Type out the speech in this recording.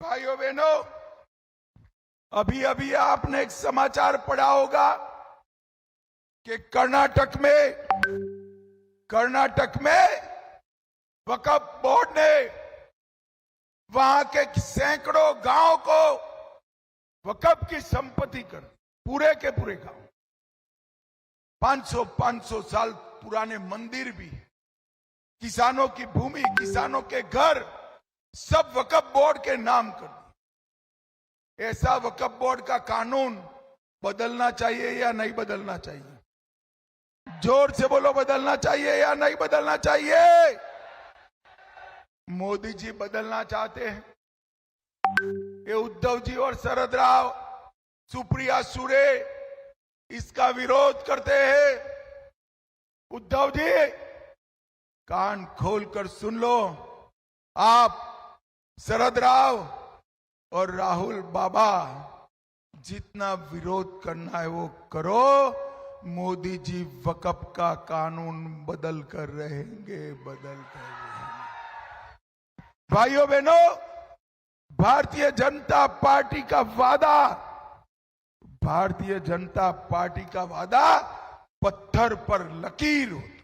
भाइयों बहनों, अभी अभी आपने एक समाचार पढ़ा होगा कि कर्नाटक में वक्फ बोर्ड ने वहां के सैकड़ों गांव को वक्फ की संपत्ति कर, पूरे के पूरे गांव, 500 साल पुराने मंदिर भी, किसानों की भूमि, किसानों के घर, सब वक्फ बोर्ड के नाम कर दिए। ऐसा वक्फ बोर्ड का कानून बदलना चाहिए या नहीं बदलना चाहिए? जोर से बोलो, बदलना चाहिए या नहीं बदलना चाहिए? मोदी जी बदलना चाहते हैं, ये उद्धव जी और शरद राव, सुप्रिया सुरे इसका विरोध करते हैं। उद्धव जी, कान खोलकर सुन लो, आप शरद राव और राहुल बाबा जितना विरोध करना है वो करो, मोदी जी वक्फ का कानून बदल कर रहेंगे। भाइयों बहनों, भारतीय जनता पार्टी का वादा पत्थर पर लकीर होती।